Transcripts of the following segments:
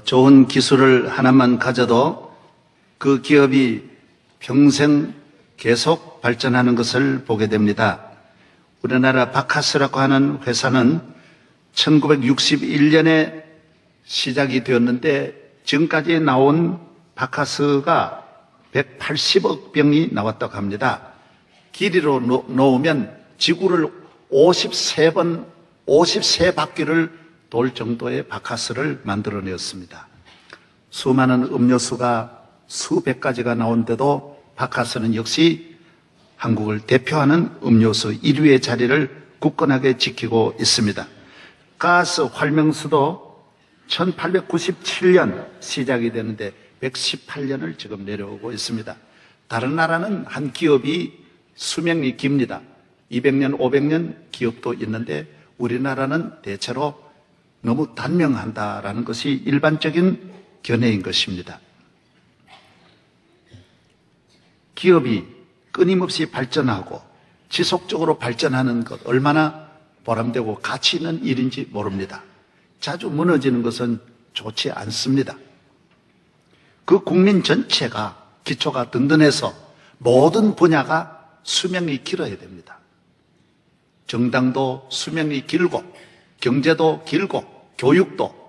좋은 기술을 하나만 가져도 그 기업이 평생 계속 발전하는 것을 보게 됩니다. 우리나라 바카스라고 하는 회사는 1961년에 시작이 되었는데 지금까지 나온 바카스가 180억 병이 나왔다고 합니다. 길이로 놓으면 지구를 53바퀴를 돌 정도의 바카스를 만들어내었습니다. 수많은 음료수가 수백 가지가 나온데도 바카스는 역시 한국을 대표하는 음료수 1위의 자리를 굳건하게 지키고 있습니다. 가스 활명수도 1897년 시작이 되는데 118년을 지금 내려오고 있습니다. 다른 나라는 한 기업이 수명이 깁니다. 200년, 500년 기업도 있는데 우리나라는 대체로 너무 단명한다라는 것이 일반적인 견해인 것입니다. 기업이 끊임없이 발전하고 지속적으로 발전하는 것 얼마나 보람되고 가치 있는 일인지 모릅니다. 자주 무너지는 것은 좋지 않습니다. 그 국민 전체가 기초가 든든해서 모든 분야가 수명이 길어야 됩니다. 정당도 수명이 길고 경제도 길고 교육도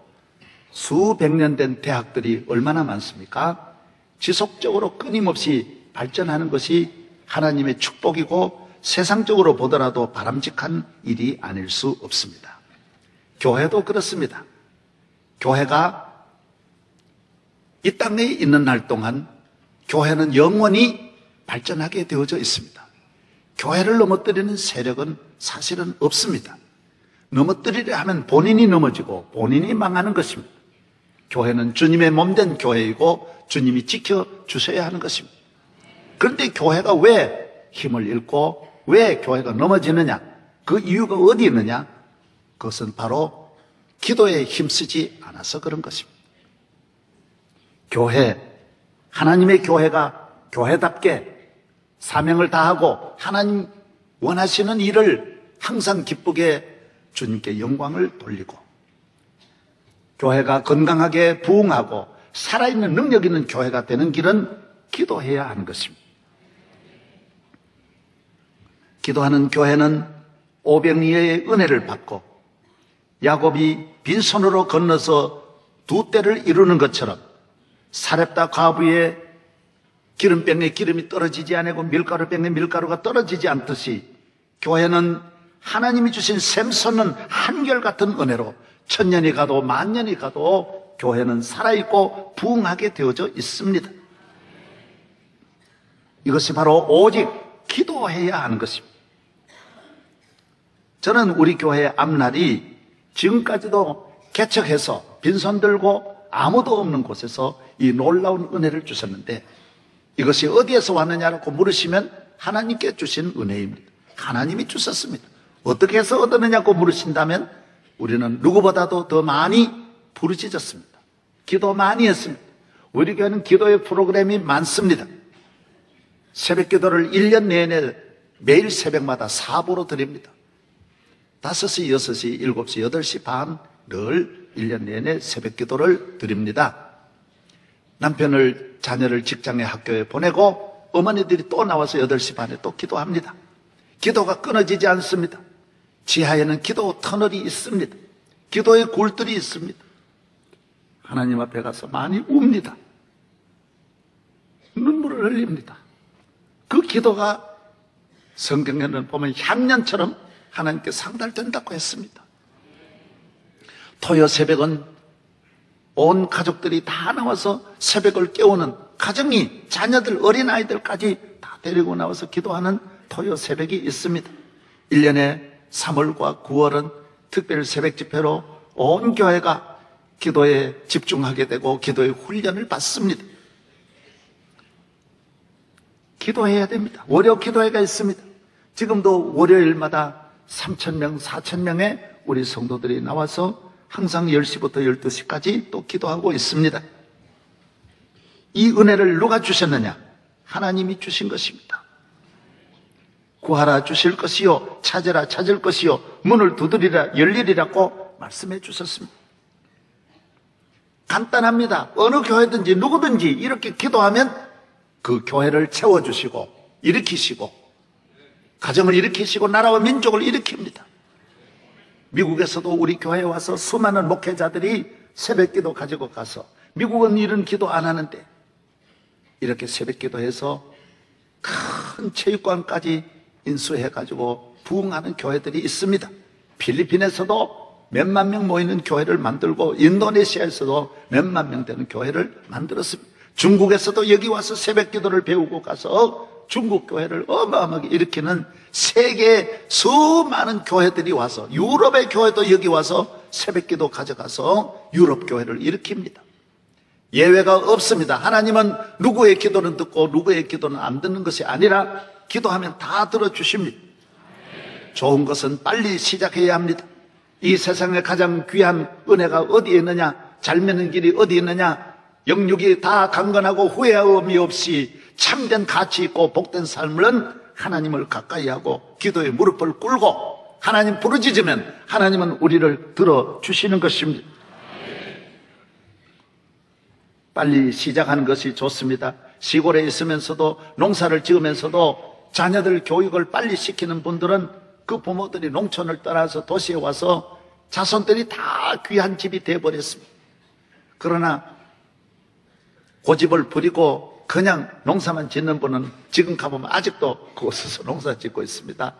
수백 년 된 대학들이 얼마나 많습니까? 지속적으로 끊임없이 발전하는 것이 하나님의 축복이고 세상적으로 보더라도 바람직한 일이 아닐 수 없습니다. 교회도 그렇습니다. 교회가 이 땅에 있는 날 동안 교회는 영원히 발전하게 되어져 있습니다. 교회를 넘어뜨리는 세력은 사실은 없습니다. 넘어뜨리려 하면 본인이 넘어지고 본인이 망하는 것입니다. 교회는 주님의 몸된 교회이고 주님이 지켜주셔야 하는 것입니다. 그런데 교회가 왜 힘을 잃고 왜 교회가 넘어지느냐? 그 이유가 어디 있느냐? 그것은 바로 기도에 힘쓰지 않아서 그런 것입니다. 교회, 하나님의 교회가 교회답게 사명을 다하고 하나님 원하시는 일을 항상 기쁘게 주님께 영광을 돌리고 교회가 건강하게 부흥하고 살아있는 능력 있는 교회가 되는 길은 기도해야 하는 것입니다. 기도하는 교회는 오병이어의 은혜를 받고 야곱이 빈손으로 건너서 두 떼를 이루는 것처럼 사렙다 과부의 기름병에 기름이 떨어지지 않고 밀가루병에 밀가루가 떨어지지 않듯이 교회는 하나님이 주신 샘솟는 한결같은 은혜로 천년이 가도 만년이 가도 교회는 살아있고 부흥하게 되어져 있습니다. 이것이 바로 오직 기도해야 하는 것입니다. 저는 우리 교회의 앞날이 지금까지도 개척해서 빈손 들고 아무도 없는 곳에서 이 놀라운 은혜를 주셨는데 이것이 어디에서 왔느냐고 물으시면 하나님께 주신 은혜입니다. 하나님이 주셨습니다. 어떻게 해서 얻었느냐고 물으신다면 우리는 누구보다도 더 많이 부르짖었습니다. 기도 많이 했습니다. 우리 교회는 기도의 프로그램이 많습니다. 새벽 기도를 1년 내내 매일 새벽마다 4부로 드립니다. 5시, 6시, 7시, 8시 반 늘 1년 내내 새벽 기도를 드립니다. 남편을, 자녀를 직장에 학교에 보내고 어머니들이 또 나와서 8시 반에 또 기도합니다. 기도가 끊어지지 않습니다. 지하에는 기도 터널이 있습니다. 기도의 굴들이 있습니다. 하나님 앞에 가서 많이 웁니다. 눈물을 흘립니다. 그 기도가 성경에는 보면 향년처럼 하나님께 상달된다고 했습니다. 토요 새벽은 온 가족들이 다 나와서 새벽을 깨우는 가정이 자녀들 어린아이들까지 다 데리고 나와서 기도하는 토요 새벽이 있습니다. 1년에 3월과 9월은 특별 새벽 집회로 온 교회가 기도에 집중하게 되고 기도의 훈련을 받습니다. 기도해야 됩니다. 월요 기도회가 있습니다. 지금도 월요일마다 3,000명, 4,000명의 우리 성도들이 나와서 항상 10시부터 12시까지 또 기도하고 있습니다. 이 은혜를 누가 주셨느냐? 하나님이 주신 것입니다. 구하라 주실 것이요 찾으라 찾을 것이요 문을 두드리라 열리리라고 말씀해 주셨습니다. 간단합니다. 어느 교회든지 누구든지 이렇게 기도하면 그 교회를 채워주시고 일으키시고 가정을 일으키시고 나라와 민족을 일으킵니다. 미국에서도 우리 교회에 와서 수많은 목회자들이 새벽기도 가지고 가서, 미국은 이런 기도 안 하는데 이렇게 새벽기도해서 큰 체육관까지 인수해가지고 부흥하는 교회들이 있습니다. 필리핀에서도 몇만 명 모이는 교회를 만들고 인도네시아에서도 몇만 명 되는 교회를 만들었습니다. 중국에서도 여기 와서 새벽기도를 배우고 가서 중국 교회를 어마어마하게 일으키는 세계 수많은 교회들이 와서, 유럽의 교회도 여기 와서 새벽기도 가져가서 유럽 교회를 일으킵니다. 예외가 없습니다. 하나님은 누구의 기도는 듣고 누구의 기도는 안 듣는 것이 아니라 기도하면 다 들어주십니다. 좋은 것은 빨리 시작해야 합니다. 이 세상에 가장 귀한 은혜가 어디에 있느냐, 잘 믿는 길이 어디 있느냐, 영육이 다 강건하고 후회함이 없이 참된 가치 있고 복된 삶은 하나님을 가까이 하고 기도에 무릎을 꿇고 하나님 부르짖으면 하나님은 우리를 들어주시는 것입니다. 빨리 시작하는 것이 좋습니다. 시골에 있으면서도 농사를 지으면서도 자녀들 교육을 빨리 시키는 분들은 그 부모들이 농촌을 떠나서 도시에 와서 자손들이 다 귀한 집이 되어버렸습니다. 그러나 고집을 부리고 그냥 농사만 짓는 분은 지금 가보면 아직도 그곳에서 농사 짓고 있습니다.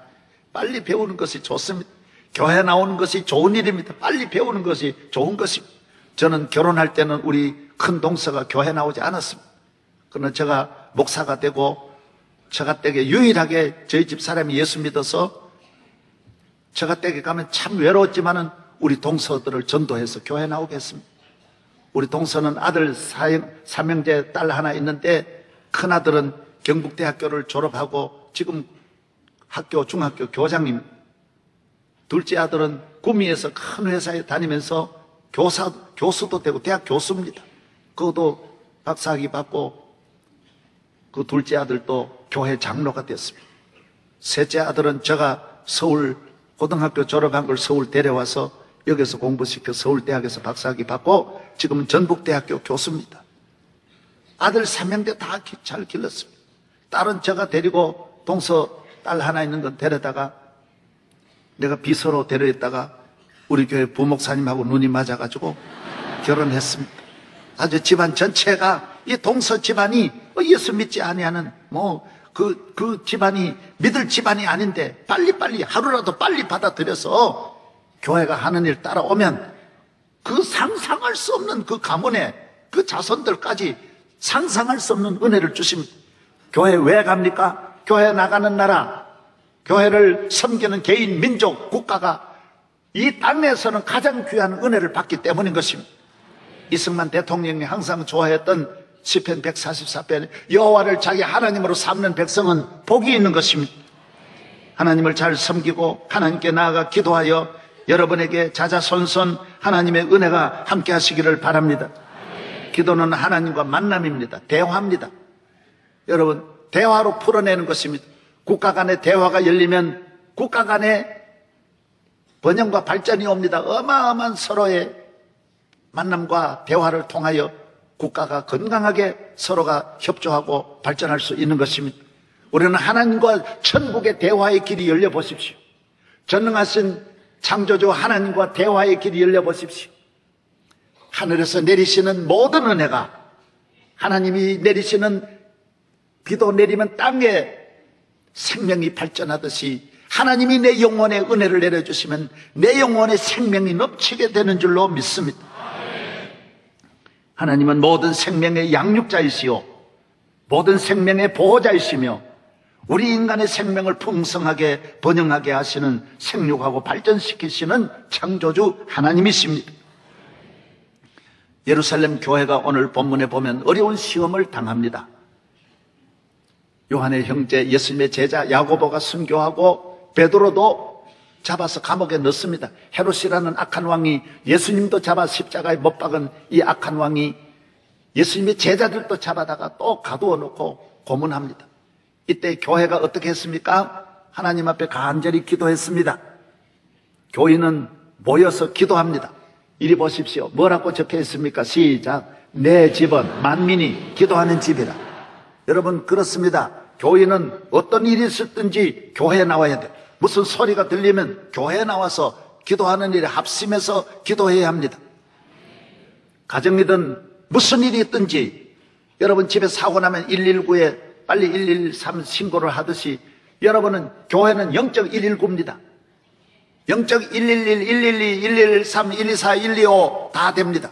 빨리 배우는 것이 좋습니다. 교회 나오는 것이 좋은 일입니다. 빨리 배우는 것이 좋은 것입니다. 저는 결혼할 때는 우리 큰 동서가 교회 나오지 않았습니다. 그러나 제가 목사가 되고 제가 댁에 유일하게 저희 집 사람이 예수 믿어서 제가 댁에 가면 참 외로웠지만은 우리 동서들을 전도해서 교회 나오게 했습니다. 우리 동서는 아들 삼형제 딸 하나 있는데 큰아들은 경북대학교를 졸업하고 지금 중학교 교장님, 둘째 아들은 구미에서 큰 회사에 다니면서 교수도 되고 대학 교수입니다. 그것도 박사학위 받고 그 둘째 아들도 교회 장로가 됐습니다. 셋째 아들은 제가 서울 고등학교 졸업한 걸 서울 데려와서 여기서 공부시켜 서울대학에서 박사학위 받고 지금은 전북대학교 교수입니다. 아들 3명대 다 잘 길렀습니다. 딸은 제가 데리고 동서 딸 하나 있는 건 데려다가 내가 비서로 데려있다가 우리 교회 부목사님하고 눈이 맞아가지고 결혼했습니다. 아주 집안 전체가, 이 동서 집안이 예수 믿지 아니하는 그 집안이 믿을 집안이 아닌데 빨리빨리 하루라도 빨리 받아들여서 교회가 하는 일 따라오면 그 상상할 수 없는 그 가문에 그 자손들까지 상상할 수 없는 은혜를 주십니다. 교회 왜 갑니까? 교회 나가는 나라, 교회를 섬기는 개인, 민족, 국가가 이 땅에서는 가장 귀한 은혜를 받기 때문인 것입니다. 이승만 대통령이 항상 좋아했던 시편 144편, 여호와를 자기 하나님으로 삼는 백성은 복이 있는 것입니다. 하나님을 잘 섬기고 하나님께 나아가 기도하여 여러분에게 자자손손 하나님의 은혜가 함께 하시기를 바랍니다. 기도는 하나님과 만남입니다. 대화입니다. 여러분, 대화로 풀어내는 것입니다. 국가 간의 대화가 열리면 국가 간의 번영과 발전이 옵니다. 어마어마한 서로의 만남과 대화를 통하여 국가가 건강하게 서로가 협조하고 발전할 수 있는 것입니다. 우리는 하나님과 천국의 대화의 길이 열려 보십시오. 전능하신 창조주 하나님과 대화의 길이 열려 보십시오. 하늘에서 내리시는 모든 은혜가, 하나님이 내리시는 비도 내리면 땅에 생명이 발전하듯이 하나님이 내 영혼에 은혜를 내려주시면 내 영혼에 생명이 넘치게 되는 줄로 믿습니다. 하나님은 모든 생명의 양육자이시오, 모든 생명의 보호자이시며 우리 인간의 생명을 풍성하게 번영하게 하시는, 생육하고 발전시키시는 창조주 하나님이십니다. 예루살렘 교회가 오늘 본문에 보면 어려운 시험을 당합니다. 요한의 형제, 예수님의 제자 야고보가 순교하고 베드로도 잡아서 감옥에 넣습니다. 헤롯이라는 악한 왕이, 예수님도 잡아 십자가에 못 박은 이 악한 왕이 예수님의 제자들도 잡아다가 또 가두어 놓고 고문합니다. 이때 교회가 어떻게 했습니까? 하나님 앞에 간절히 기도했습니다. 교인은 모여서 기도합니다. 이리 보십시오. 뭐라고 적혀 있습니까? 시작. 내 집은 만민이 기도하는 집이라. 여러분, 그렇습니다. 교인은 어떤 일이 있었든지 교회에 나와야 돼. 무슨 소리가 들리면 교회에 나와서 기도하는 일에 합심해서 기도해야 합니다. 가정이든 무슨 일이 있든지 여러분 집에 사고 나면 119에 빨리 113 신고를 하듯이 여러분은 교회는 영적 119입니다. 영적 111, 112, 113, 124, 125 다 됩니다.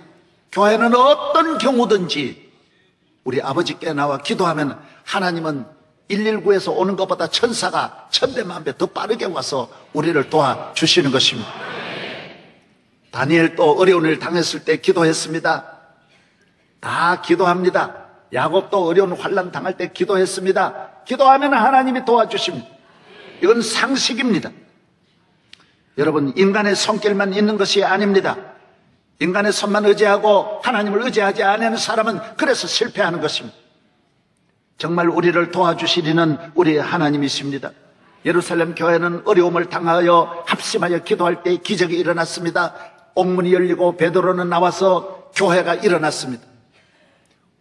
교회는 어떤 경우든지 우리 아버지께 나와 기도하면 하나님은 119에서 오는 것보다 천사가 천배만배 더 빠르게 와서 우리를 도와주시는 것입니다. 다니엘도 어려운 일 당했을 때 기도했습니다. 다 기도합니다. 야곱도 어려운 환난 당할 때 기도했습니다. 기도하면 하나님이 도와주십니다. 이건 상식입니다. 여러분, 인간의 손길만 있는 것이 아닙니다. 인간의 손만 의지하고 하나님을 의지하지 않는 사람은 그래서 실패하는 것입니다. 정말 우리를 도와주시리는 우리 하나님이십니다. 예루살렘 교회는 어려움을 당하여 합심하여 기도할 때 기적이 일어났습니다. 옥문이 열리고 베드로는 나와서 교회가 일어났습니다.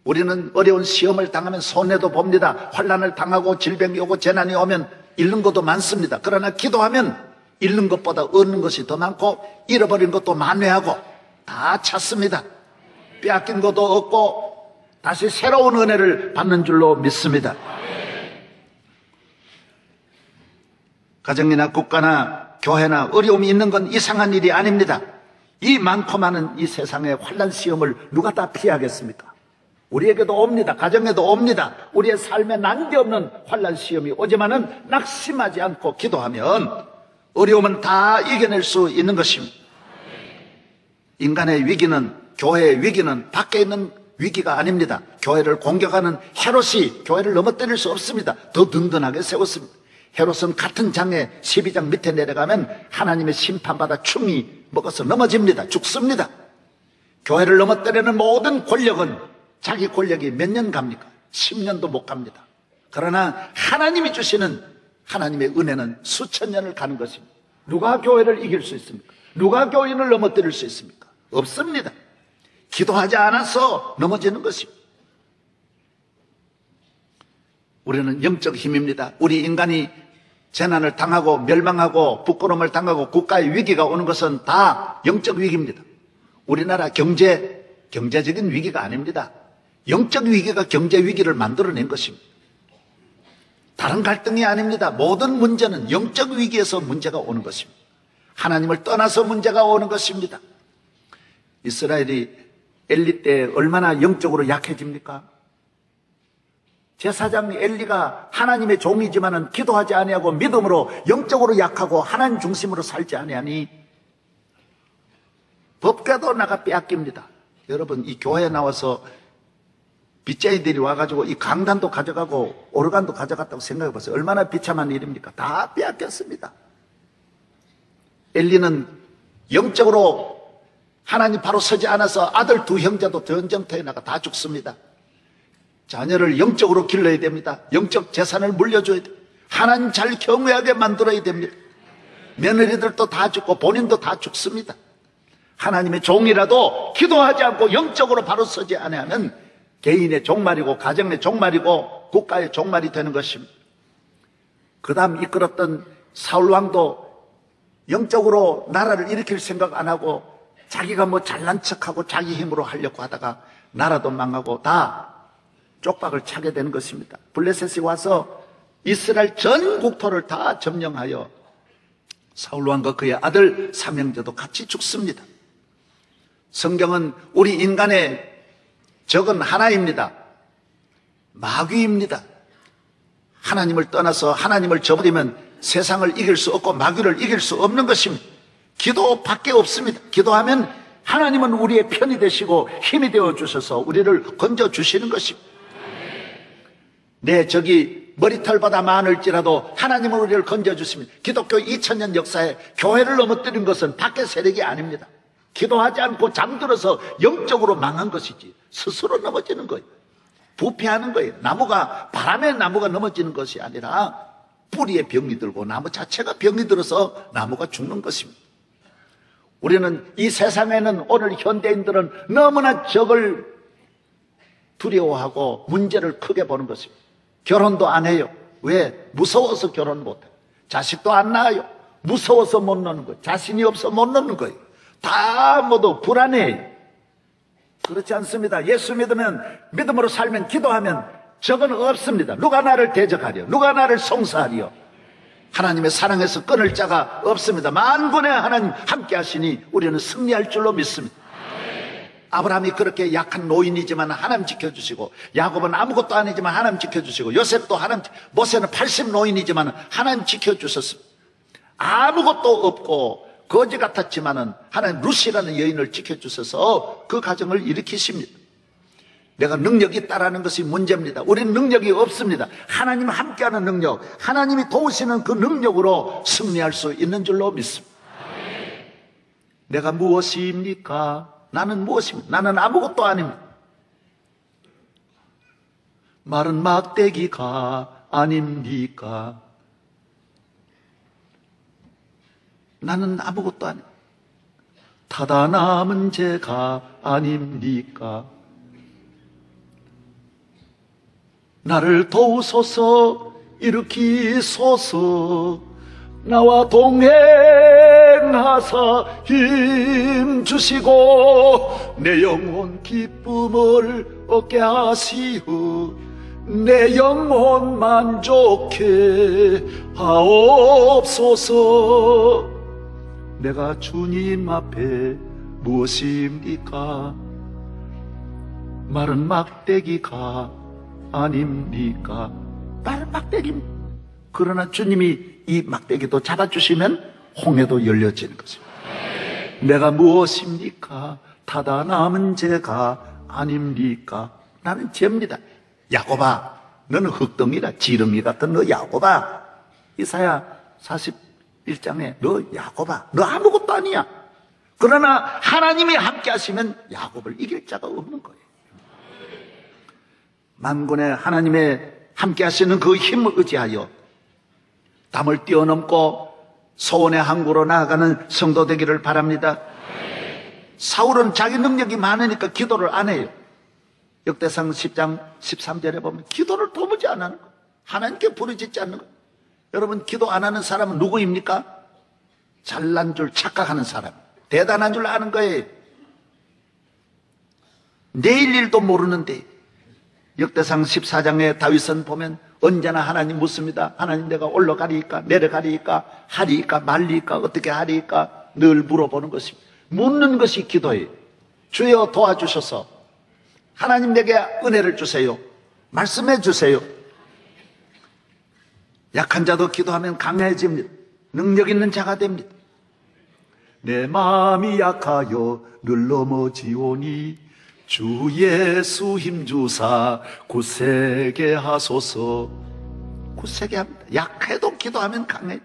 우리는 어려운 시험을 당하면 손해도 봅니다. 환난을 당하고 질병이 오고 재난이 오면 잃는 것도 많습니다. 그러나 기도하면 잃는 것보다 얻는 것이 더 많고 잃어버린 것도 만회하고 다 찾습니다. 빼앗긴 것도 얻고 다시 새로운 은혜를 받는 줄로 믿습니다. 가정이나 국가나 교회나 어려움이 있는 건 이상한 일이 아닙니다. 이 많고 많은 이 세상의 환난 시험을 누가 다 피하겠습니까? 우리에게도 옵니다. 가정에도 옵니다. 우리의 삶에 난데없는 환난 시험이 오지만은 낙심하지 않고 기도하면 어려움은 다 이겨낼 수 있는 것입니다. 인간의 위기는, 교회의 위기는 밖에 있는 위기가 아닙니다. 교회를 공격하는 헤롯이 교회를 넘어뜨릴 수 없습니다. 더 든든하게 세웠습니다. 헤롯은 같은 장에 12장 밑에 내려가면 하나님의 심판받아 충이 먹어서 넘어집니다. 죽습니다. 교회를 넘어뜨리는 모든 권력은 자기 권력이 몇 년 갑니까? 10년도 못 갑니다. 그러나 하나님이 주시는 하나님의 은혜는 수천 년을 가는 것입니다. 누가 교회를 이길 수 있습니까? 누가 교인을 넘어뜨릴 수 있습니까? 없습니다. 기도하지 않아서 넘어지는 것입니다. 우리는 영적 힘입니다. 우리 인간이 재난을 당하고 멸망하고 부끄러움을 당하고 국가의 위기가 오는 것은 다 영적 위기입니다. 우리나라 경제적인 위기가 아닙니다. 영적 위기가 경제 위기를 만들어낸 것입니다. 다른 갈등이 아닙니다. 모든 문제는 영적 위기에서 문제가 오는 것입니다. 하나님을 떠나서 문제가 오는 것입니다. 이스라엘이 엘리 때 얼마나 영적으로 약해집니까? 제사장 엘리가 하나님의 종이지만은 기도하지 아니하고 믿음으로 영적으로 약하고 하나님 중심으로 살지 아니하니 법궤도 나가 빼앗깁니다. 여러분, 이 교회에 나와서 빚쟁이들이 와가지고 이 강단도 가져가고 오르간도 가져갔다고 생각해 보세요. 얼마나 비참한 일입니까? 다 빼앗겼습니다. 엘리는 영적으로 하나님 바로 서지 않아서 아들 두 형제도 전쟁터에 나가 다 죽습니다. 자녀를 영적으로 길러야 됩니다. 영적 재산을 물려줘야 돼요. 하나님 잘 경외하게 만들어야 됩니다. 며느리들도 다 죽고 본인도 다 죽습니다. 하나님의 종이라도 기도하지 않고 영적으로 바로 서지 않으면 개인의 종말이고 가정의 종말이고 국가의 종말이 되는 것입니다. 그 다음 이끌었던 사울왕도 영적으로 나라를 일으킬 생각 안 하고 자기가 뭐 잘난 척하고 자기 힘으로 하려고 하다가 나라도 망하고 다 쪽박을 차게 되는 것입니다. 블레셋이 와서 이스라엘 전 국토를 다 점령하여 사울왕과 그의 아들 삼형제도 같이 죽습니다. 성경은 우리 인간의 적은 하나입니다. 마귀입니다. 하나님을 떠나서 하나님을 저버리면 세상을 이길 수 없고 마귀를 이길 수 없는 것입니다. 기도밖에 없습니다. 기도하면 하나님은 우리의 편이 되시고 힘이 되어 주셔서 우리를 건져 주시는 것입니다. 내 적이 머리털보다 많을지라도 하나님은 우리를 건져 주십니다. 기독교 2000년 역사에 교회를 넘어뜨린 것은 밖의 세력이 아닙니다. 기도하지 않고 잠들어서 영적으로 망한 것이지 스스로 넘어지는 거예요. 부패하는 거예요. 바람에 나무가 넘어지는 것이 아니라 뿌리에 병이 들고 나무 자체가 병이 들어서 나무가 죽는 것입니다. 우리는 이 세상에는 오늘 현대인들은 너무나 적을 두려워하고 문제를 크게 보는 것입니다. 결혼도 안 해요. 왜? 무서워서 결혼 못 해요. 자식도 안 낳아요. 무서워서 못 낳는 거예요. 자신이 없어 못 낳는 거예요. 다 모두 불안해요. 그렇지 않습니다. 예수 믿으면, 믿음으로 살면, 기도하면 적은 없습니다. 누가 나를 대적하려? 누가 나를 송사하려? 하나님의 사랑에서 끊을 자가 없습니다. 만군의 하나님 함께 하시니 우리는 승리할 줄로 믿습니다. 아브라함이 그렇게 약한 노인이지만 하나님 지켜주시고, 야곱은 아무것도 아니지만 하나님 지켜주시고, 요셉도 모세는 80 노인이지만 하나님 지켜주셨습니다. 아무것도 없고 거지 같았지만은 하나님 루시라는 여인을 지켜주셔서 그 가정을 일으키십니다. 내가 능력이 있다라는 것이 문제입니다. 우리는 능력이 없습니다. 하나님 함께하는 능력, 하나님이 도우시는 그 능력으로 승리할 수 있는 줄로 믿습니다. 내가 무엇입니까? 나는 무엇입니까? 나는 아무것도 아닙니다. 마른 막대기가 아닙니까? 나는 아무것도 아닙니다. 타다 남은 죄가 아닙니까? 나를 도우소서, 일으키소서, 나와 동행하사 힘 주시고 내 영혼 기쁨을 얻게 하시오. 내 영혼 만족해 하옵소서. 내가 주님 앞에 무엇입니까? 마른 막대기가 아닙니까? 마른 막대기입니다. 그러나 주님이 이 막대기도 잡아주시면 홍해도 열려지는 것입니다. 내가 무엇입니까? 타다 남은 죄가 아닙니까? 나는 죄입니다. 야곱아, 너는 흙덩이라, 지렁이 같은 너 야곱아. 이사야 41장에 너 야곱아, 너 아무것도 아니야. 그러나 하나님이 함께 하시면 야곱을 이길 자가 없는 거예요. 만군의 하나님의 함께 하시는 그 힘을 의지하여 담을 뛰어넘고 소원의 항구로 나아가는 성도 되기를 바랍니다. 사울은 자기 능력이 많으니까 기도를 안 해요. 역대상 10장 13절에 보면 기도를 도무지 안 하는 거예요. 하나님께 부르짖지 않는 거예요. 여러분, 기도 안 하는 사람은 누구입니까? 잘난 줄 착각하는 사람, 대단한 줄 아는 거예요. 내일 일도 모르는데. 역대상 14장에 다윗은 보면 언제나 하나님 묻습니다. 하나님, 내가 올라가리까 내려가리까 하리까 말리까 어떻게 하리까 늘 물어보는 것입니다. 묻는 것이 기도예요. 주여 도와주셔서 하나님 내게 은혜를 주세요. 말씀해 주세요. 약한 자도 기도하면 강해집니다. 능력 있는 자가 됩니다. 내 마음이 약하여 늘 넘어지오니 주 예수 힘주사 굳세게 하소서. 굳세게 합니다. 약해도 기도하면 강해.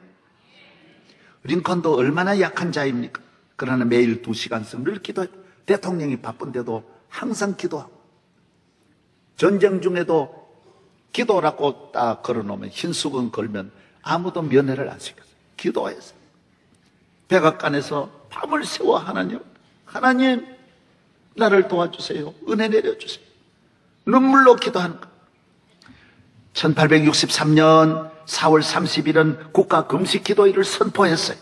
링컨도 얼마나 약한 자입니까? 그러나 매일 2시간씩 늘 기도해요. 대통령이 바쁜데도 항상 기도하고, 전쟁 중에도 기도라고 딱 걸어놓으면, 흰수건 걸면 아무도 면회를 안 시켰어요. 기도했어요. 백악관에서 밤을 새워 하나님 나를 도와주세요. 은혜 내려주세요. 눈물로 기도하는 것. 1863년 4월 30일은 국가 금식 기도일을 선포했어요.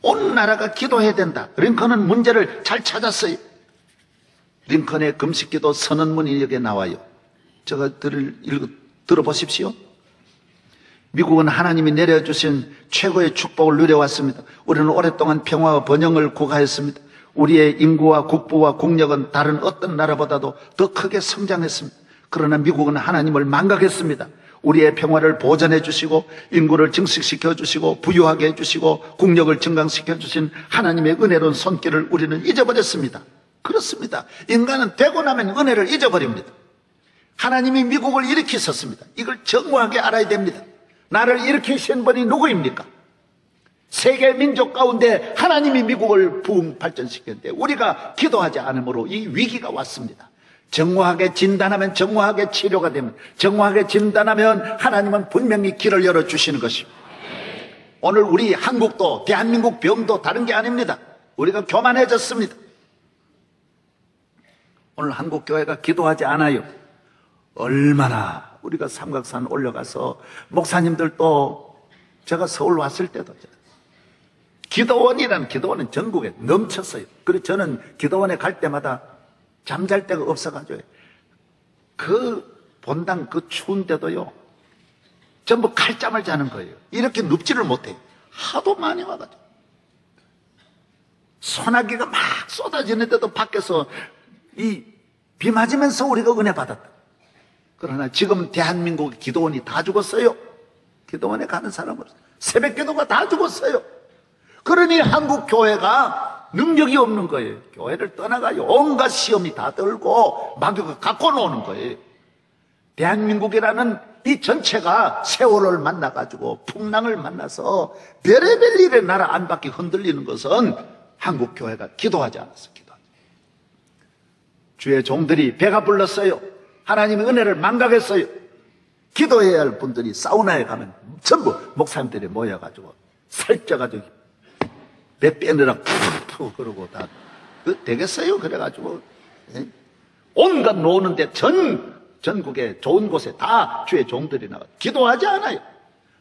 온 나라가 기도해야 된다. 링컨은 문제를 잘 찾았어요. 링컨의 금식 기도 선언문이 여기에 나와요. 제가 들어보십시오. 미국은 하나님이 내려주신 최고의 축복을 누려왔습니다. 우리는 오랫동안 평화와 번영을 구가했습니다. 우리의 인구와 국부와 국력은 다른 어떤 나라보다도 더 크게 성장했습니다. 그러나 미국은 하나님을 망각했습니다. 우리의 평화를 보전해 주시고 인구를 증식시켜 주시고 부유하게 해주시고 국력을 증강시켜 주신 하나님의 은혜로운 손길을 우리는 잊어버렸습니다. 그렇습니다. 인간은 되고 나면 은혜를 잊어버립니다. 하나님이 미국을 일으키셨습니다. 이걸 정확하게 알아야 됩니다. 나를 일으키신 분이 누구입니까? 세계 민족 가운데 하나님이 미국을 부흥 발전시켰는데 우리가 기도하지 않으므로 이 위기가 왔습니다. 정확하게 진단하면 정확하게 치료가 되면, 정확하게 진단하면 하나님은 분명히 길을 열어주시는 것입니다. 오늘 우리 한국도 대한민국 병도 다른 게 아닙니다. 우리가 교만해졌습니다. 오늘 한국교회가 기도하지 않아요. 얼마나 우리가 삼각산 올라가서 목사님들도 제가 서울 왔을 때도 기도원이라는 기도원은 전국에 넘쳤어요. 그래서 저는 기도원에 갈 때마다 잠잘 데가 없어가지고 그 본당 그 추운데도요 전부 칼잠을 자는 거예요. 이렇게 눕지를 못해요. 하도 많이 와가지고 소나기가 막 쏟아지는데도 밖에서 이 비 맞으면서 우리가 은혜 받았다. 그러나 지금 대한민국 기도원이 다 죽었어요. 기도원에 가는 사람은 새벽 기도가 다 죽었어요. 그러니 한국 교회가 능력이 없는 거예요. 교회를 떠나가요. 온갖 시험이 다 들고 마귀가 갖고 노는 거예요. 대한민국이라는 이 전체가 세월을 만나가지고 풍랑을 만나서 별의별 일에 나라 안팎이 흔들리는 것은 한국 교회가 기도하지 않았어요. 주의 종들이 배가 불렀어요. 하나님의 은혜를 망각했어요. 기도해야 할 분들이 사우나에 가면 전부 목사님들이 모여가지고 살쪄가지고 배 빼느라 푸푸 그러고 다 되겠어요? 그래가지고 온갖 노는데 전국에 좋은 곳에 다 주의 종들이 나가 기도하지 않아요.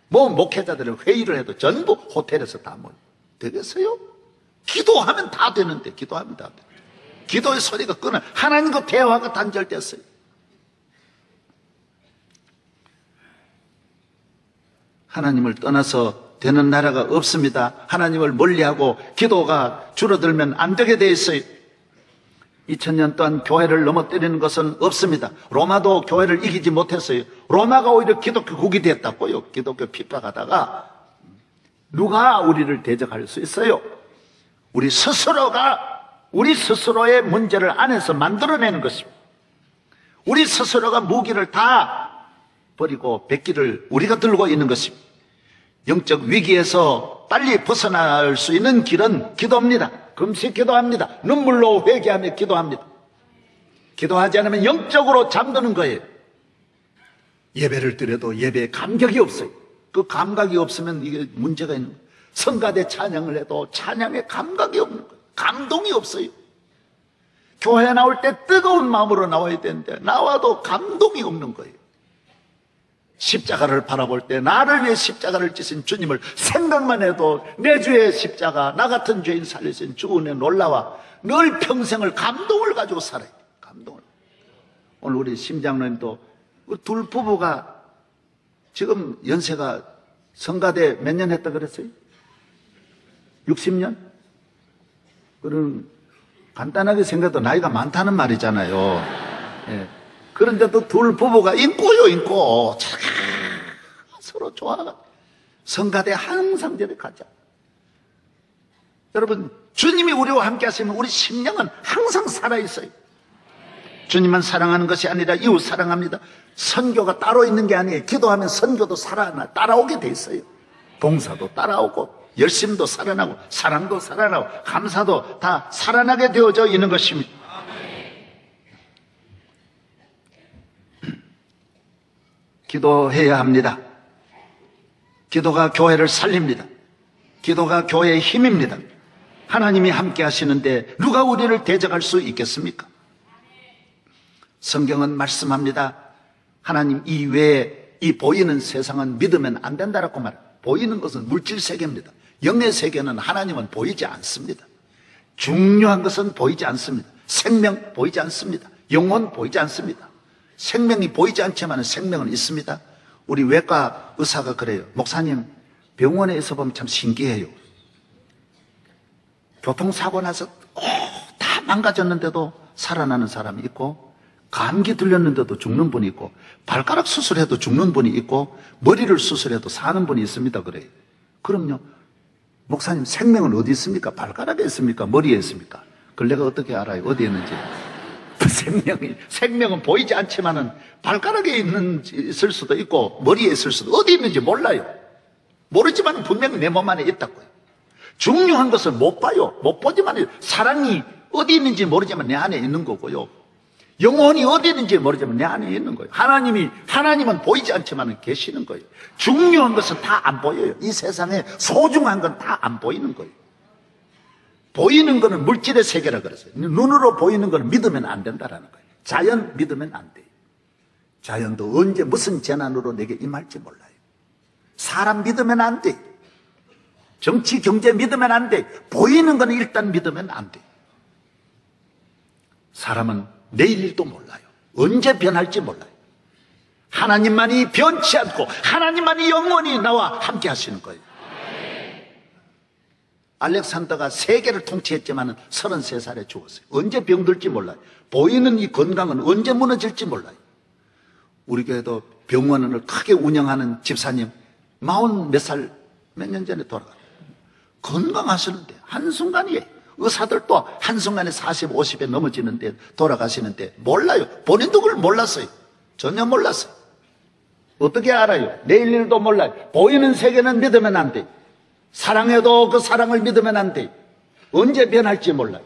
뭐 목회자들은 회의를 해도 전부 호텔에서 다 모여. 되겠어요? 기도하면 다 되는데 기도하면 다 돼. 기도의 소리가 끊어. 하나님과 대화가 단절됐어요. 하나님을 떠나서 되는 나라가 없습니다. 하나님을 멀리하고 기도가 줄어들면 안 되게 돼 있어요. 2000년 동안 교회를 넘어뜨리는 것은 없습니다. 로마도 교회를 이기지 못했어요. 로마가 오히려 기독교국이 됐다고요. 기독교 핍박하다가 누가 우리를 대적할 수 있어요? 우리 스스로의 문제를 안에서 만들어내는 것입니다. 우리 스스로가 무기를 다 버리고 백기를 우리가 들고 있는 것입니다. 영적 위기에서 빨리 벗어날 수 있는 길은 기도입니다. 금식 기도합니다. 눈물로 회개하며 기도합니다. 기도하지 않으면 영적으로 잠드는 거예요. 예배를 드려도 예배에 감격이 없어요. 그 감각이 없으면 이게 문제가 있는 거예요. 성가대 찬양을 해도 찬양에 감각이 없는 거예요. 감동이 없어요. 교회 나올 때 뜨거운 마음으로 나와야 되는데 나와도 감동이 없는 거예요. 십자가를 바라볼 때 나를 위해 십자가를 지신 주님을 생각만 해도 내 주의 십자가, 나 같은 죄인 살리신 주 은혜 놀라와 늘 평생을 감동을 가지고 살아야 돼요. 감동을. 오늘 우리 심장로님도 둘 부부가 지금 연세가 성가대 몇 년 했다 그랬어요? 60년? 그런 간단하게 생각해도 나이가 많다는 말이잖아요. 예. 그런데도 둘 부부가 인고 서로 좋아가 성가대 항상 저리 가자. 여러분 주님이 우리와 함께 하시면 우리 심령은 항상 살아있어요. 주님만 사랑하는 것이 아니라 이웃 사랑합니다. 선교가 따로 있는 게 아니에요. 기도하면 선교도 따라오게 돼 있어요. 봉사도 따라오고 열심도 살아나고 사랑도 살아나고 감사도 다 살아나게 되어져 있는 것입니다. 기도해야 합니다. 기도가 교회를 살립니다. 기도가 교회의 힘입니다. 하나님이 함께 하시는데 누가 우리를 대적할 수 있겠습니까? 성경은 말씀합니다. 하나님 이외에 이 보이는 세상은 믿으면 안 된다라고 말해요. 보이는 것은 물질 세계입니다. 영의 세계는 하나님은 보이지 않습니다. 중요한 것은 보이지 않습니다. 생명 보이지 않습니다. 영혼 보이지 않습니다. 생명이 보이지 않지만 생명은 있습니다. 우리 외과 의사가 그래요. 목사님 병원에 있어 보면 참 신기해요. 교통사고 나서 다 망가졌는데도 살아나는 사람이 있고 감기 들렸는데도 죽는 분이 있고 발가락 수술해도 죽는 분이 있고 머리를 수술해도 사는 분이 있습니다. 그래요. 그럼요. 목사님 생명은 어디 있습니까? 발가락에 있습니까? 머리에 있습니까? 그걸 내가 어떻게 알아요? 어디에 있는지. 생명은 보이지 않지만은 발가락에 있을 수도 있고 머리에 있을 수도 어디 있는지 몰라요. 모르지만 분명히 내 몸 안에 있다고요. 중요한 것을 못 봐요. 못 보지만 사랑이 어디 있는지 모르지만 내 안에 있는 거고요. 영혼이 어디 있는지 모르지만 내 안에 있는 거예요. 하나님은 보이지 않지만 계시는 거예요. 중요한 것은 다 안 보여요. 이 세상에 소중한 건 다 안 보이는 거예요. 보이는 거는 물질의 세계라 그랬어요. 눈으로 보이는 거는 믿으면 안 된다라는 거예요. 자연 믿으면 안 돼요. 자연도 언제 무슨 재난으로 내게 임할지 몰라요. 사람 믿으면 안 돼. 정치, 경제 믿으면 안 돼. 보이는 거는 일단 믿으면 안 돼. 사람은 내일 일도 몰라요. 언제 변할지 몰라요. 하나님만이 변치 않고 하나님만이 영원히 나와 함께 하시는 거예요. 알렉산더가 세계를 통치했지만 33살에 죽었어요. 언제 병들지 몰라요. 보이는 이 건강은 언제 무너질지 몰라요. 우리 교회도 병원을 크게 운영하는 집사님 40 몇 살 몇 년 전에 돌아갔어요. 건강하시는데 한순간이에요. 의사들도 한순간에 40, 50에 넘어지는데 돌아가시는데 몰라요. 본인도 그걸 몰랐어요. 전혀 몰랐어요. 어떻게 알아요? 내일 일도 몰라요. 보이는 세계는 믿으면 안 돼. 사랑해도 그 사랑을 믿으면 안 돼. 언제 변할지 몰라요.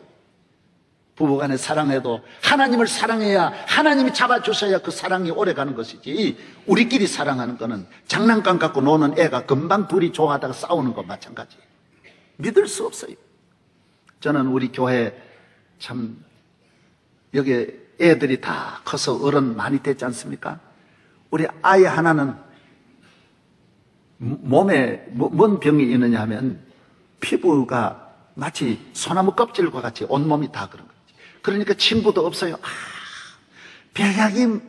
부부간에 사랑해도 하나님을 사랑해야 하나님이 잡아주셔야 그 사랑이 오래가는 것이지, 우리끼리 사랑하는 거는 장난감 갖고 노는 애가 금방 둘이 좋아하다가 싸우는 거 마찬가지예요. 믿을 수 없어요. 저는 우리 교회 참 여기 애들이 다 커서 어른 많이 됐지 않습니까? 우리 아이 하나는 몸에 뭔 병이 있느냐 하면 피부가 마치 소나무 껍질과 같이 온몸이 다 그런 거지. 그러니까 친구도 없어요. 병약이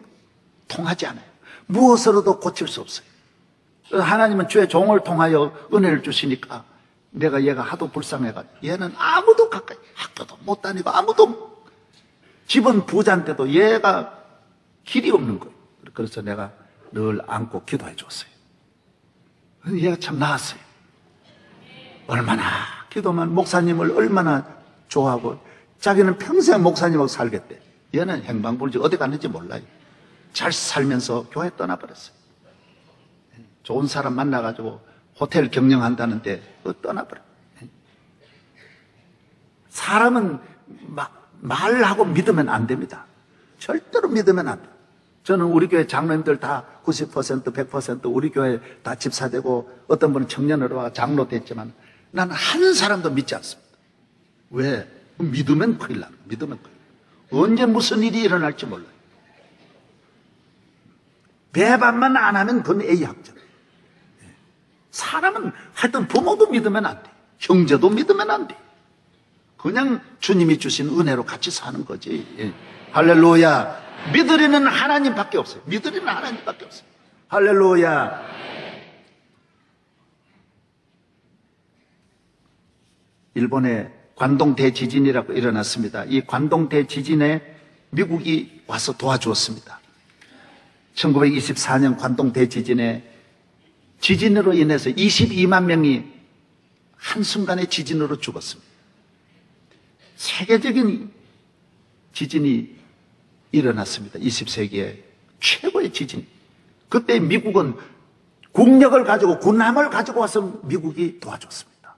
통하지 않아요. 무엇으로도 고칠 수 없어요. 하나님은 주의 종을 통하여 은혜를 주시니까 내가 얘가 하도 불쌍해가지고 얘는 아무도 가까이 학교도 못 다니고 아무도, 집은 부자인데도 얘가 길이 없는 거예요. 그래서 내가 늘 안고 기도해 줬어요. 얘가 참 나았어요. 얼마나 기도만, 목사님을 얼마나 좋아하고 자기는 평생 목사님하고 살겠대. 얘는 행방불지 어디 갔는지 몰라요. 잘 살면서 교회 떠나버렸어요. 좋은 사람 만나가지고 호텔 경영한다는데 떠나버려. 사람은 말하고 믿으면 안 됩니다. 절대로 믿으면 안 돼요. 저는 우리 교회 장로님들 다 90%, 100% 우리 교회 다 집사되고 어떤 분은 청년으로 와 장로 됐지만 나는 한 사람도 믿지 않습니다. 왜? 믿으면 큰일 나요. 믿으면 큰일 나요. 언제 무슨 일이 일어날지 몰라요. 배반만 안 하면 그건 A학점. 사람은 하여튼 부모도 믿으면 안 돼. 형제도 믿으면 안 돼. 그냥 주님이 주신 은혜로 같이 사는 거지. 예. 할렐루야. 믿으리는 하나님밖에 없어요. 믿으리는 하나님밖에 없어요. 할렐루야. 일본에 관동 대지진이라고 일어났습니다. 이 관동 대지진에 미국이 와서 도와주었습니다. 1924년 관동 대지진에 지진으로 인해서 22만 명이 한순간에 지진으로 죽었습니다. 세계적인 지진이 일어났습니다. 20세기에 최고의 지진. 그때 미국은 국력을 가지고 군함을 가지고 와서 미국이 도와줬습니다.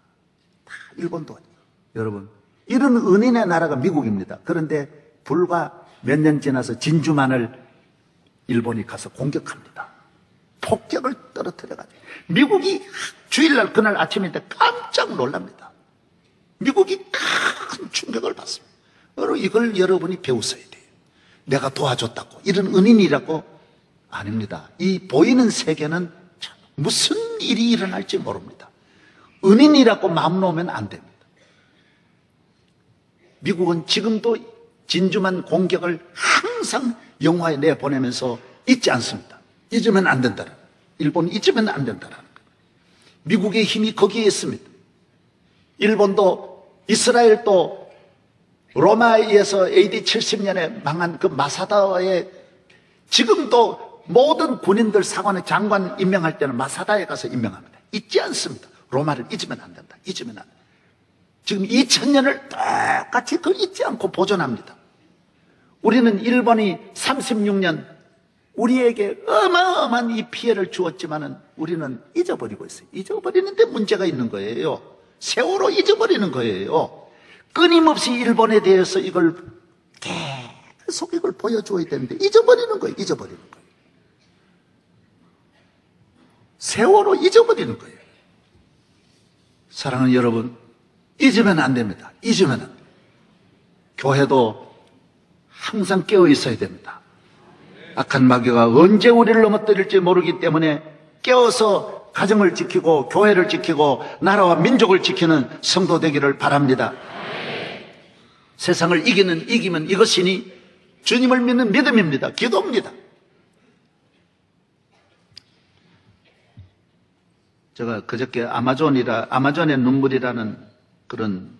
다 일본 도와줘. 여러분, 이런 은인의 나라가 미국입니다. 그런데 불과 몇 년 지나서 진주만을 일본이 가서 공격합니다. 폭격을 떨어뜨려가지고 미국이 주일날 그날 아침인데 깜짝 놀랍니다. 미국이 큰 충격을 받습니다. 이걸 여러분이 배우셔야 돼요. 내가 도와줬다고 이런 은인이라고 아닙니다. 이 보이는 세계는 무슨 일이 일어날지 모릅니다. 은인이라고 마음 놓으면 안 됩니다. 미국은 지금도 진주만 공격을 항상 영화에 내보내면서 잊지 않습니다. 잊으면 안 된다는, 일본은 잊으면 안 된다는 거예요. 미국의 힘이 거기에 있습니다. 일본도 이스라엘도 로마에 의해서 AD 70년에 망한 그 마사다에 지금도 모든 군인들 사관의 장관 임명할 때는 마사다에 가서 임명합니다. 잊지 않습니다. 로마를 잊으면 안 된다. 잊으면 안 된다. 지금 2000년을 똑같이 그걸 잊지 않고 보존합니다. 우리는 일본이 36년 우리에게 어마어마한 이 피해를 주었지만은 우리는 잊어버리고 있어요. 잊어버리는데 문제가 있는 거예요. 세월호 잊어버리는 거예요. 끊임없이 일본에 대해서 이걸 계속 이걸 보여줘야 되는데 잊어버리는 거예요. 잊어버리는 거예요. 세월호 잊어버리는 거예요. 사랑하는 여러분, 잊으면 안 됩니다. 잊으면 안 됩니다. 교회도 항상 깨어 있어야 됩니다. 악한 마귀가 언제 우리를 넘어뜨릴지 모르기 때문에 깨어서 가정을 지키고 교회를 지키고 나라와 민족을 지키는 성도 되기를 바랍니다. 세상을 이기면 이것이니 주님을 믿는 믿음입니다. 기도입니다. 제가 그저께 아마존의 눈물이라는 그런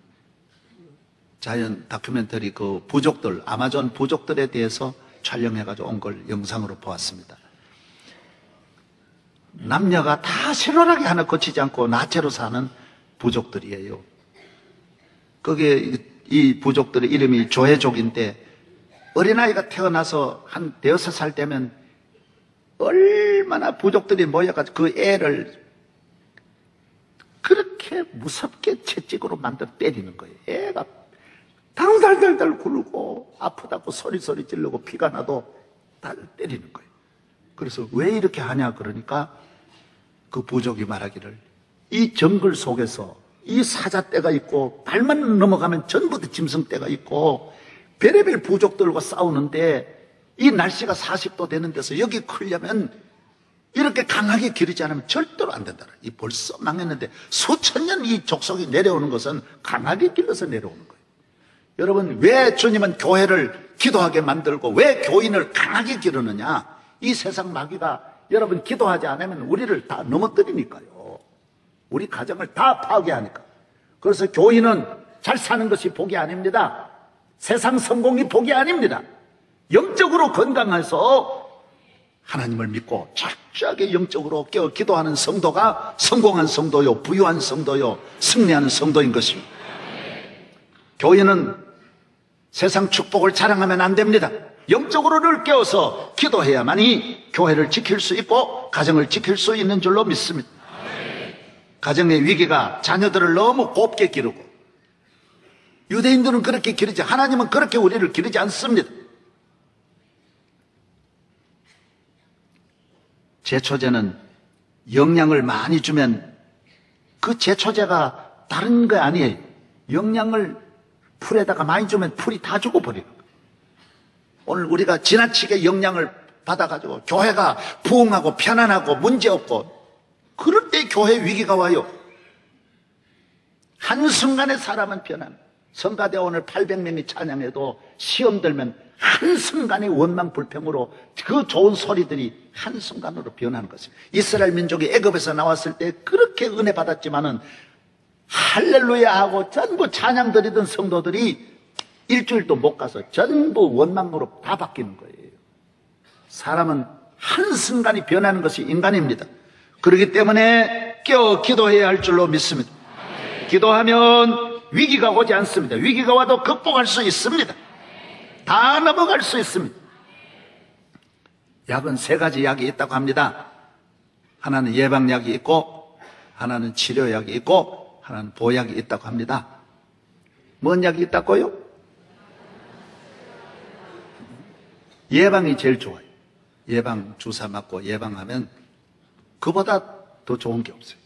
자연 다큐멘터리 그 부족들, 아마존 부족들에 대해서 촬영해가지고 온 걸 영상으로 보았습니다. 남녀가 다 신랄하게 하나 거치지 않고 나체로 사는 부족들이에요. 거기에 이 부족들의 이름이 조회족인데 어린아이가 태어나서 한 6살 되면 얼마나 부족들이 모여가지고 그 애를 그렇게 무섭게 채찍으로 만들어 때리는 거예요. 애가 당달달달 굴고 아프다고 소리 지르고 피가 나도 달 때리는 거예요. 그래서 왜 이렇게 하냐 그러니까 그 부족이 말하기를 이 정글 속에서 이 사자떼가 있고 발만 넘어가면 전부 다 짐승떼가 있고 별의별 부족들과 싸우는데 이 날씨가 40도 되는 데서 여기 크려면 이렇게 강하게 기르지 않으면 절대로 안 된다. 이 벌써 망했는데 수천 년 이 족속이 내려오는 것은 강하게 길러서 내려오는 거예요. 여러분, 왜 주님은 교회를 기도하게 만들고 왜 교인을 강하게 기르느냐? 이 세상 마귀가 여러분 기도하지 않으면 우리를 다 넘어뜨리니까요. 우리 가정을 다 파괴하니까. 그래서 교인은 잘 사는 것이 복이 아닙니다. 세상 성공이 복이 아닙니다. 영적으로 건강해서 하나님을 믿고 철저하게 영적으로 깨어 기도하는 성도가 성공한 성도요, 부유한 성도요, 승리하는 성도인 것입니다. 교인은 세상 축복을 자랑하면 안 됩니다. 영적으로 늘 깨어서 기도해야만이 교회를 지킬 수 있고 가정을 지킬 수 있는 줄로 믿습니다. 가정의 위기가 자녀들을 너무 곱게 기르고 유대인들은 그렇게 기르지 하나님은 그렇게 우리를 기르지 않습니다. 제초제는 영양을 많이 주면 그 제초제가 다른 거 아니에요. 영양을 풀에다가 많이 주면 풀이 다 죽어버리는 거예요. 오늘 우리가 지나치게 영양을 받아가지고 교회가 부흥하고 편안하고 문제없고 그럴 때 교회 위기가 와요. 한순간에 사람은 변합니다. 성가대 오늘 800명이 찬양해도 시험 들면 한순간에 원망 불평으로 그 좋은 소리들이 한순간으로 변하는 것입니다. 이스라엘 민족이 애굽에서 나왔을 때 그렇게 은혜 받았지만은 할렐루야 하고 전부 찬양 드리던 성도들이 일주일도 못 가서 전부 원망으로 다 바뀌는 거예요. 사람은 한순간이 변하는 것이 인간입니다. 그렇기 때문에 깨어 기도해야 할 줄로 믿습니다. 기도하면 위기가 오지 않습니다. 위기가 와도 극복할 수 있습니다. 다 넘어갈 수 있습니다. 약은 3가지 약이 있다고 합니다. 하나는 예방약이 있고 하나는 치료약이 있고 하나는 보약이 있다고 합니다. 뭔 약이 있다고요? 예방이 제일 좋아요. 예방 주사 맞고 예방하면 그보다 더 좋은 게 없어요.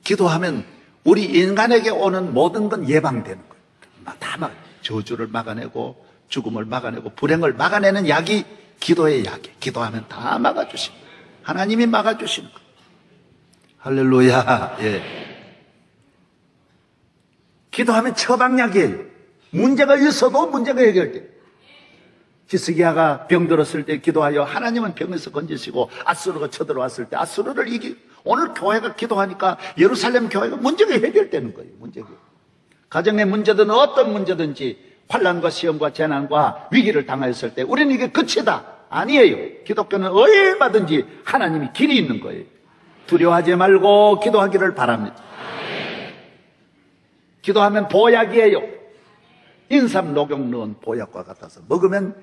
기도하면 우리 인간에게 오는 모든 건 예방되는 거예요. 다 저주를 막아내고 죽음을 막아내고 불행을 막아내는 약이 기도의 약이에요. 기도하면 다 막아주십니다. 하나님이 막아주시는 거예요. 할렐루야. 예. 기도하면 처방약이에요. 문제가 있어도 문제가 해결돼요. 히스기야가 병들었을 때 기도하여 하나님은 병에서 건지시고 아수르가 쳐들어왔을 때 아수르를 오늘 교회가 기도하니까 예루살렘 교회가 문제가 해결되는 거예요. 문제가. 가정의 문제든 어떤 문제든지 환난과 시험과 재난과 위기를 당하였을 때 우리는 이게 끝이다. 아니에요. 기독교는 얼마든지 하나님이 길이 있는 거예요. 두려워하지 말고 기도하기를 바랍니다. 기도하면 보약이에요. 인삼 녹용 넣은 보약과 같아서 먹으면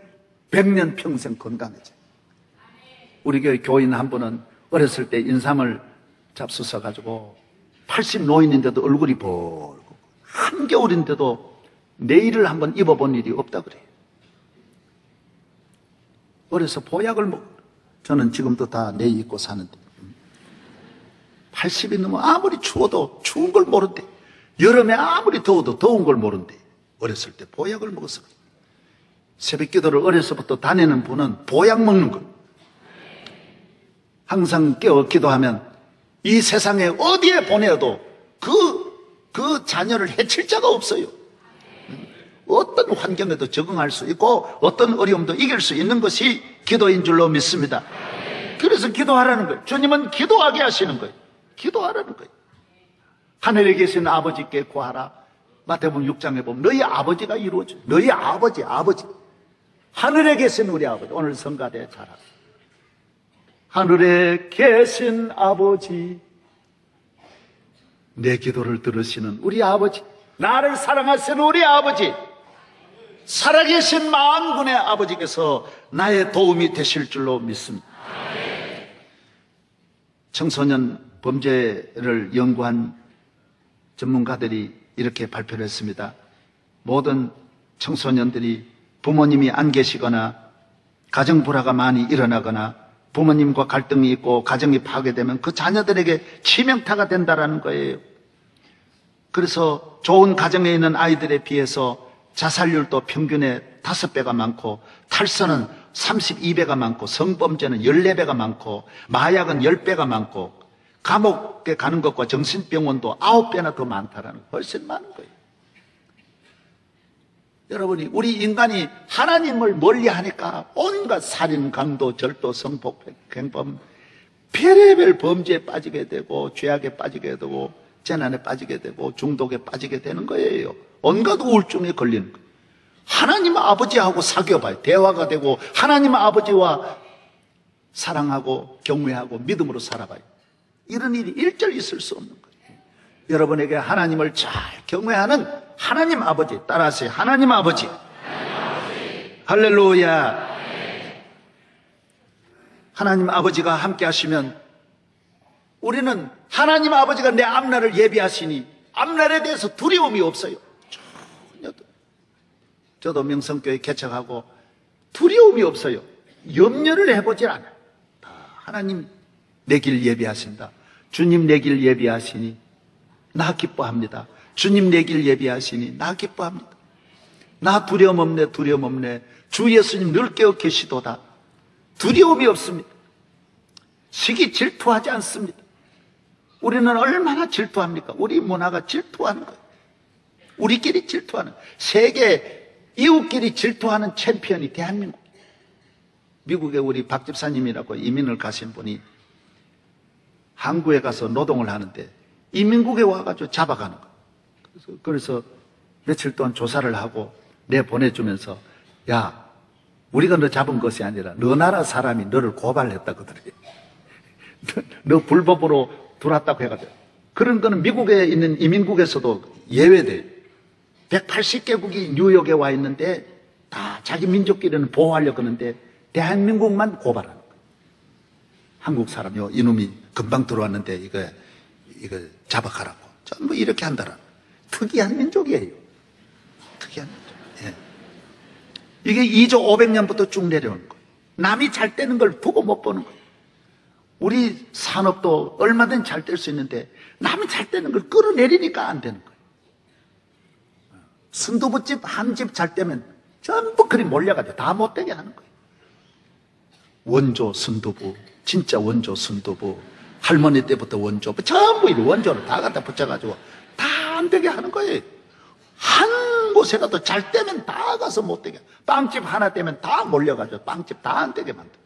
100년 평생 건강해져요. 우리 교회 교인 한 분은 어렸을 때 인삼을 잡수서 가지고 80 노인인데도 얼굴이 벌고 한겨울인데도 내일을 한번 입어본 일이 없다 그래요. 어려서 보약을 저는 지금도 다 내일 입고 사는데 80이 넘으면 아무리 추워도 추운 걸 모른대. 여름에 아무리 더워도 더운 걸 모른대. 어렸을 때 보약을 먹었어. 새벽 기도를 어려서부터 다니는 분은 보약 먹는 거예요. 항상 깨어 기도하면 이 세상에 어디에 보내도 그 자녀를 해칠 자가 없어요. 어떤 환경에도 적응할 수 있고 어떤 어려움도 이길 수 있는 것이 기도인 줄로 믿습니다. 그래서 기도하라는 거예요. 주님은 기도하게 하시는 거예요. 기도하라는 거예요. 하늘에 계신 아버지께 구하라. 마태복음 6장에 보면 너희 아버지가 이루어져. 너희 아버지. 하늘에 계신 우리 아버지. 오늘 성가대 잘하라. 하늘에 계신 아버지, 내 기도를 들으시는 우리 아버지, 나를 사랑하시는 우리 아버지, 살아계신 만군의 아버지께서 나의 도움이 되실 줄로 믿습니다. 청소년 범죄를 연구한 전문가들이 이렇게 발표를 했습니다. 모든 청소년들이 부모님이 안 계시거나 가정 불화가 많이 일어나거나 부모님과 갈등이 있고 가정이 파괴되면 그 자녀들에게 치명타가 된다는 거예요. 그래서 좋은 가정에 있는 아이들에 비해서 자살률도 평균에 5배가 많고 탈선은 32배가 많고 성범죄는 14배가 많고 마약은 10배가 많고 감옥에 가는 것과 정신병원도 9배나 더 많다라는 거, 훨씬 많은 거예요. 여러분이 우리 인간이 하나님을 멀리하니까 온갖 살인, 강도, 절도, 성폭, 횡범, 별의별 범죄에 빠지게 되고 죄악에 빠지게 되고 재난에 빠지게 되고 중독에 빠지게 되는 거예요. 온갖 우울증에 걸리는 거예요. 하나님 아버지하고 사귀어봐요. 대화가 되고 하나님 아버지와 사랑하고 경외하고 믿음으로 살아봐요. 이런 일이 일절 있을 수 없는 거예요. 여러분에게 하나님을 잘 경외하는 하나님 아버지 따라하세요. 하나님 아버지. 할렐루야. 하나님 아버지가 함께 하시면 우리는 하나님 아버지가 내 앞날을 예비하시니 앞날에 대해서 두려움이 없어요. 저도 명성교회 개척하고 두려움이 없어요. 염려를 해보질 않아요. 다 하나님 내 길 예비하신다. 주님 내 길 예비하시니 나 기뻐합니다. 주님 내 길 예비하시니 나 기뻐합니다. 나 두려움 없네. 주 예수님 늘 깨어 계시도다. 두려움이 없습니다. 시기 질투하지 않습니다. 우리는 얼마나 질투합니까? 우리 문화가 질투하는 거예요. 우리끼리 질투하는, 세계 이웃끼리 질투하는 챔피언이 대한민국. 미국에 우리 박 집사님이라고 이민을 가신 분이 항구에 가서 노동을 하는데 이민국에 와가지고 잡아가는 거예요. 그래서 며칠 동안 조사를 하고 내보내주면서 야, 우리가 너 잡은 것이 아니라 너 나라 사람이 너를 고발했다거든. 너 불법으로 들어왔다고 해가지고. 그런 거는 미국에 있는 이민국에서도 예외돼요. 180개국이 뉴욕에 와 있는데 다 자기 민족끼리는 보호하려고 하는데 대한민국만 고발하는 거예요. 한국 사람이요, 이놈이 금방 들어왔는데 이거 잡아가라고. 전부 이렇게 한다라. 특이한 민족이에요. 특이한 민족. 예. 이게 2조 500년부터 쭉 내려오는 거예요. 남이 잘 되는 걸 보고 못 보는 거예요. 우리 산업도 얼마든지 잘 될 수 있는데 남이 잘 되는 걸 끌어내리니까 안 되는 거예요. 순두부집 한 집 잘 되면 전부 그리 몰려가지고 다 못되게 하는 거예요. 원조 순두부, 진짜 원조 순두부, 할머니 때부터 원조, 전부 이 원조를 다 갖다 붙여가지고 다 안 되게 하는 거예요. 한 곳에라도 잘 되면 다 가서 못되게, 빵집 하나 되면 다 몰려가지고 빵집 다 안 되게 만들어.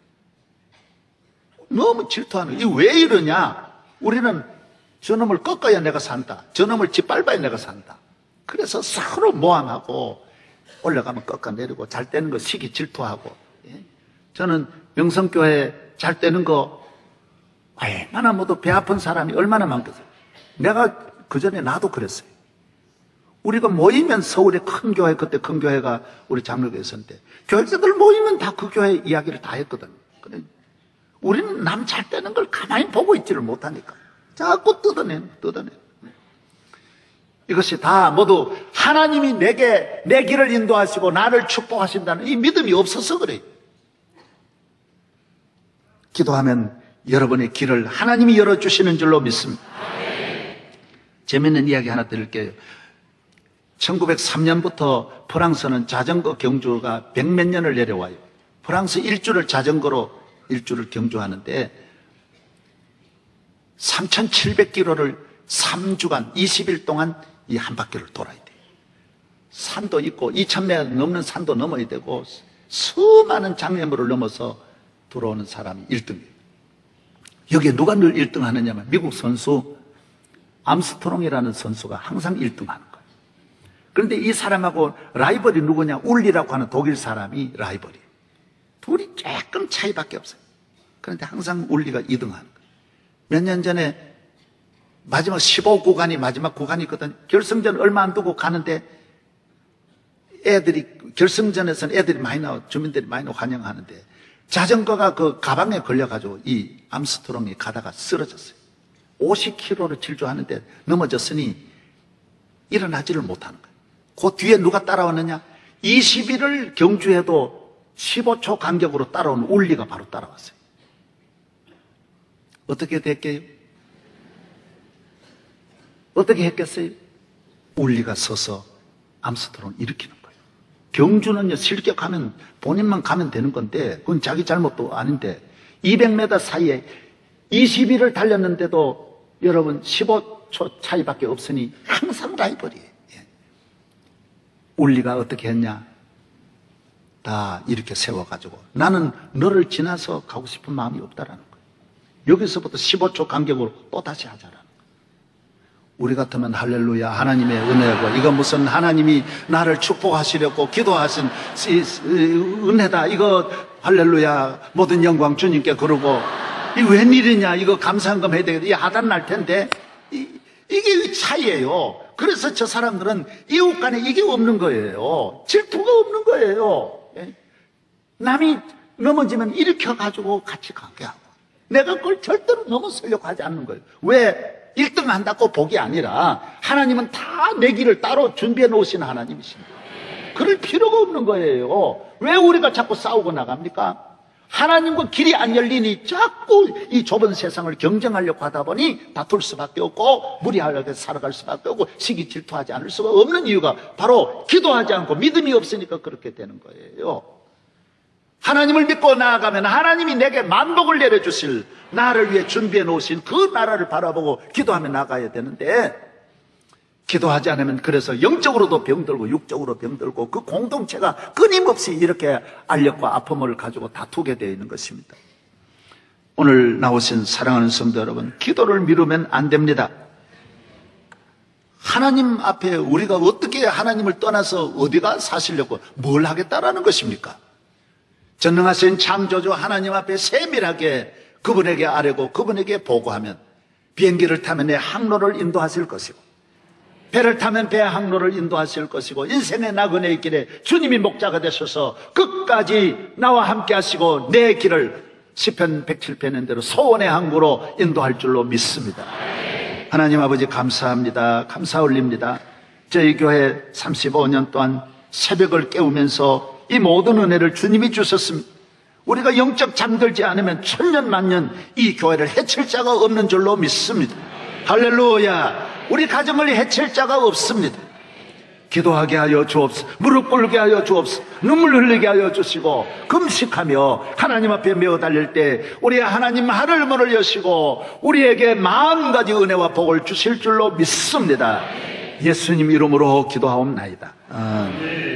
너무 질투하는 거예요. 왜 이러냐? 우리는 저놈을 꺾어야 내가 산다. 저놈을 짓밟아야 내가 산다. 그래서 서로 모함하고 올라가면 꺾어내리고 잘 되는 거 시기 질투하고. 예? 저는 명성교회 잘 되는 거 얼마나 모두 배 아픈 사람이 얼마나 많겠어요. 내가 그전에 나도 그랬어요. 우리가 모이면 서울에 큰 교회, 그때 큰 교회가 우리 장로교회 있었는데 교회들 모이면 다 그 교회 이야기를 다 했거든요. 그래, 우리는 남 잘 되는 걸 가만히 보고 있지를 못하니까 자꾸 뜯어내. 이것이 다 모두 하나님이 내게 내 길을 인도하시고 나를 축복하신다는 이 믿음이 없어서 그래요. 기도하면 여러분의 길을 하나님이 열어주시는 줄로 믿습니다. 재미있는 이야기 하나 드릴게요. 1903년부터 프랑스는 자전거 경주가 100몇 년을 내려와요. 프랑스 일주를 자전거로 일주를 경주하는데 3,700km를 3주간 20일 동안 이 한 바퀴를 돌아야 돼요. 산도 있고 2,000m 넘는 산도 넘어야 되고 수많은 장애물을 넘어서 들어오는 사람이 1등이에요. 여기에 누가 늘 1등 하느냐면 미국 선수 암스트롱이라는 선수가 항상 1등 하는 거예요. 그런데 이 사람하고 라이벌이 누구냐? 울리라고 하는 독일 사람이 라이벌이에요. 둘이 조금 차이밖에 없어요. 그런데 항상 울리가 2등 하는 거예요. 몇 년 전에 마지막 15구간이 마지막 구간이거든. 결승전 얼마 안 두고 가는데 애들이 결승전에서는 애들이 많이 나와 주민들이 많이 나와 환영하는데 자전거가 그 가방에 걸려가지고 이 암스트롱이 가다가 쓰러졌어요. 50km를 질주하는데 넘어졌으니 일어나지를 못하는 거예요. 그 뒤에 누가 따라왔느냐? 20일을 경주해도 15초 간격으로 따라온 울리가 바로 따라왔어요. 어떻게 됐게요? 어떻게 했겠어요? 울리가 서서 암스트롱을 일으키는 거예요. 경주는요, 실격하면 본인만 가면 되는 건데, 그건 자기 잘못도 아닌데, 200m 사이에 20일을 달렸는데도 여러분 15초 차이밖에 없으니 항상 라이벌이에요. 예. 울리가 어떻게 했냐? 다 이렇게 세워가지고 나는 너를 지나서 가고 싶은 마음이 없다라는 거예요. 여기서부터 15초 간격으로 또 다시 하자라는 거예요. 우리 같으면 할렐루야 하나님의 은혜고 이거 무슨 하나님이 나를 축복하시려고 기도하신 은혜다 이거 할렐루야 모든 영광 주님께 그러고 이 웬일이냐 이거 감사한금 해야 되겠다 이 하단 날 텐데 이게 차이예요. 그래서 저 사람들은 이웃 간에 이게 없는 거예요. 질투가 없는 거예요. 남이 넘어지면 일으켜가지고 같이 가게 하고 내가 그걸 절대로 넘어서려고 하지 않는 거예요. 왜? 1등 한다고 복이 아니라 하나님은 다 내 길을 따로 준비해 놓으신 하나님이십니다. 그럴 필요가 없는 거예요. 왜 우리가 자꾸 싸우고 나갑니까? 하나님과 길이 안 열리니 자꾸 이 좁은 세상을 경쟁하려고 하다 보니 다툴 수밖에 없고 무리하려고 살아갈 수밖에 없고 시기 질투하지 않을 수가 없는 이유가 바로 기도하지 않고 믿음이 없으니까 그렇게 되는 거예요. 하나님을 믿고 나아가면 하나님이 내게 만복을 내려주실 나를 위해 준비해 놓으신 그 나라를 바라보고 기도하며 나가야 되는데 기도하지 않으면 그래서 영적으로도 병들고 육적으로 병들고 그 공동체가 끊임없이 이렇게 알력과 아픔을 가지고 다투게 되어 있는 것입니다. 오늘 나오신 사랑하는 성도 여러분, 기도를 미루면 안 됩니다. 하나님 앞에 우리가 어떻게 하나님을 떠나서 어디가 사시려고 뭘 하겠다라는 것입니까? 전능하신 창조주 하나님 앞에 세밀하게 그분에게 아뢰고 그분에게 보고하면 비행기를 타면 내 항로를 인도하실 것이고 배를 타면 배 항로를 인도하실 것이고 인생의 나그네의 길에 주님이 목자가 되셔서 끝까지 나와 함께 하시고 내 길을 시편 107편인 대로 소원의 항구로 인도할 줄로 믿습니다. 하나님 아버지 감사합니다. 감사 올립니다. 저희 교회 35년 동안 새벽을 깨우면서 이 모든 은혜를 주님이 주셨습니다. 우리가 영적 잠들지 않으면 천년 만년 이 교회를 해칠 자가 없는 줄로 믿습니다. 할렐루야. 우리 가정을 해칠 자가 없습니다. 기도하게 하여 주옵소서. 무릎 꿇게 하여 주옵소서. 눈물 흘리게 하여 주시고 금식하며 하나님 앞에 메어 달릴 때 우리의 하나님 하늘문을 여시고 우리에게 마음 가지 은혜와 복을 주실 줄로 믿습니다. 예수님 이름으로 기도하옵나이다. 아멘.